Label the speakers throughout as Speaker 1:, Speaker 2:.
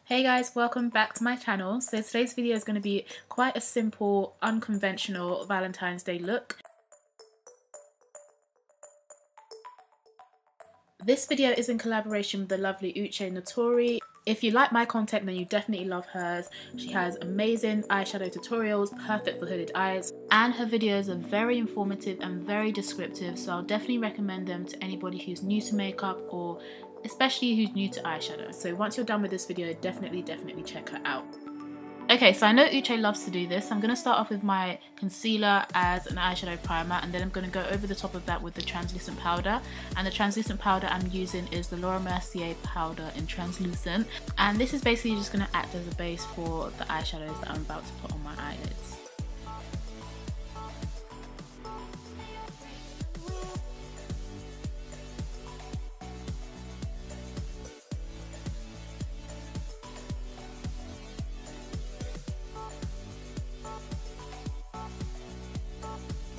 Speaker 1: Hey guys, welcome back to my channel. So today's video is going to be quite a simple, unconventional Valentine's Day look. This video is in collaboration with the lovely UCHE NATORI. If you like my content, then you definitely love hers. She has amazing eyeshadow tutorials, perfect for hooded eyes, and her videos are very informative and very descriptive, so I'll definitely recommend them to anybody who's new to makeup or especially who's new to eyeshadow. So once you're done with this video, definitely check her out. Okay, so I know UCHE loves to do this. I'm going to start off with my concealer as an eyeshadow primer, and then I'm going to go over the top of that with the translucent powder. And the translucent powder I'm using is the Mercier powder in translucent. And this is basically just going to act as a base for the eyeshadows that I'm about to put on my eyelids.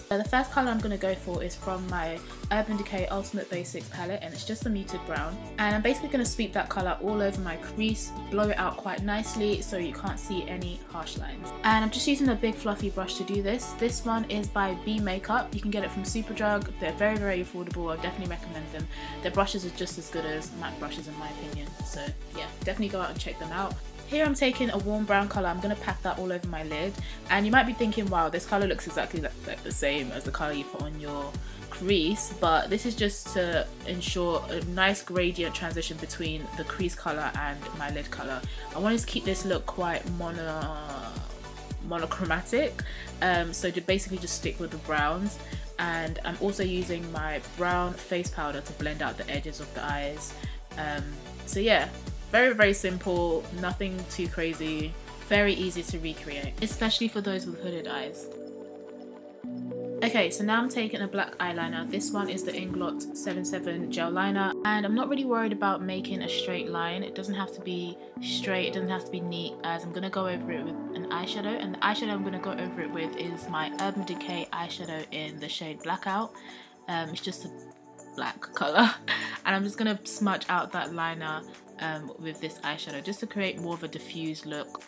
Speaker 1: So the first colour I'm going to go for is from my Urban Decay Ultimate Basics palette, and it's just a muted brown. And I'm basically going to sweep that colour all over my crease, blow it out quite nicely so you can't see any harsh lines. And I'm just using a big fluffy brush to do this. This one is by B Makeup. You can get it from Superdrug. They're very affordable. I definitely recommend them. Their brushes are just as good as MAC brushes in my opinion. So yeah, definitely go out and check them out. Here I'm taking a warm brown colour, I'm going to pack that all over my lid, and you might be thinking, wow, this colour looks exactly like the same as the colour you put on your crease, but this is just to ensure a nice gradient transition between the crease colour and my lid colour. I wanted to keep this look quite monochromatic, so to basically just stick with the browns, and I'm also using my brown face powder to blend out the edges of the eyes. So yeah. Very simple, nothing too crazy, very easy to recreate, especially for those with hooded eyes. Okay, so now I'm taking a black eyeliner. This one is the Inglot 77 gel liner, and I'm not really worried about making a straight line. It doesn't have to be straight, it doesn't have to be neat, as I'm going to go over it with an eyeshadow, and the eyeshadow I'm going to go over it with is my Urban Decay eyeshadow in the shade Blackout. It's just a black colour, and I'm just going to smudge out that liner with this eyeshadow just to create more of a diffused look.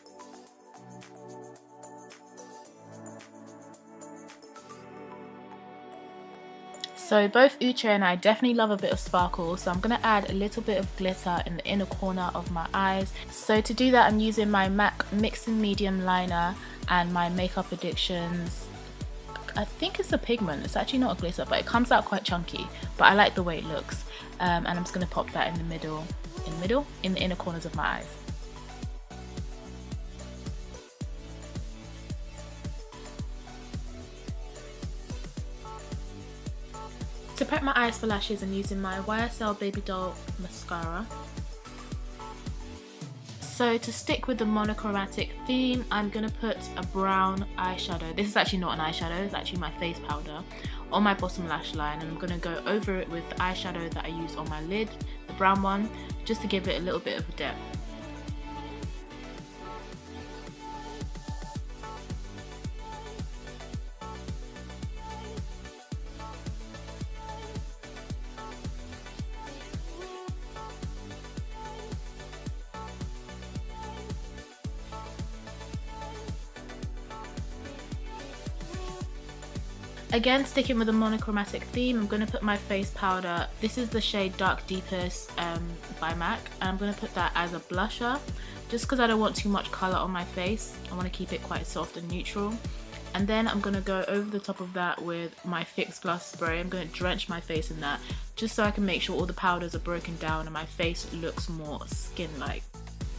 Speaker 1: So both UCHE and I definitely love a bit of sparkle, so I'm going to add a little bit of glitter in the inner corner of my eyes. So to do that, I'm using my MAC Mix and Medium liner and my Makeup Addictions, I think it's a pigment, it's actually not a glitter, but it comes out quite chunky, but I like the way it looks. And I'm just going to pop that in the inner corners of my eyes. To prep my eyes for lashes, I'm using my YSL Babydoll mascara. So to stick with the monochromatic theme, I'm going to put a brown eyeshadow. This is actually not an eyeshadow, it's actually my face powder on my bottom lash line, and I'm going to go over it with the eyeshadow that I used on my lid, the brown one, just to give it a little bit of depth. Again, sticking with the monochromatic theme, I'm going to put my face powder. This is the shade Dark Deepest by MAC, and I'm going to put that as a blusher just because I don't want too much colour on my face. I want to keep it quite soft and neutral. And then I'm going to go over the top of that with my Fix Plus spray. I'm going to drench my face in that just so I can make sure all the powders are broken down and my face looks more skin-like.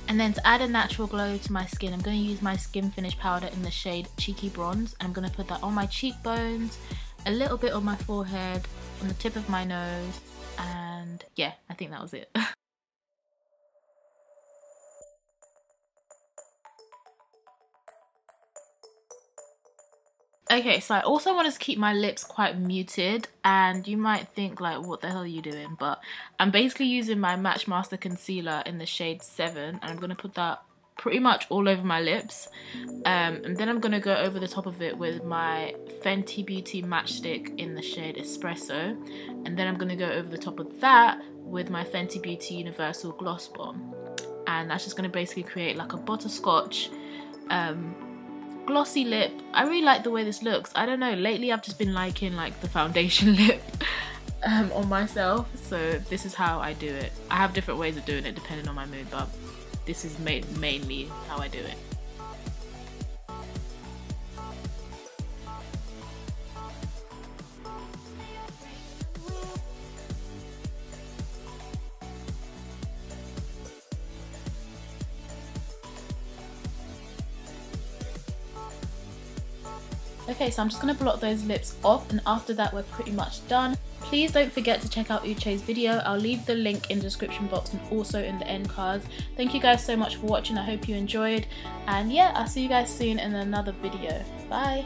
Speaker 1: And then to add a natural glow to my skin, I'm going to use my Skin Finish powder in the shade Cheeky Bronze. And I'm going to put that on my cheekbones, a little bit on my forehead, on the tip of my nose, and yeah, I think that was it. Okay, so I also want to keep my lips quite muted, and you might think like, what the hell are you doing? But I'm basically using my Matchmaster concealer in the shade 7, and I'm going to put that pretty much all over my lips, and then I'm going to go over the top of it with my Fenty Beauty matchstick in the shade Espresso, and then I'm going to go over the top of that with my Fenty Beauty Universal Gloss Bomb. and that's just going to basically create like a butterscotch glossy lip. I really like the way this looks. I don't know, lately I've just been liking like the foundation lip on myself, so this is how I do it. I have different ways of doing it depending on my mood, but this is mainly how I do it. Okay, so I'm just going to blot those lips off, and after that we're pretty much done. Please don't forget to check out UCHE's video. I'll leave the link in the description box and also in the end cards. Thank you guys so much for watching. I hope you enjoyed, and yeah, I'll see you guys soon in another video. Bye!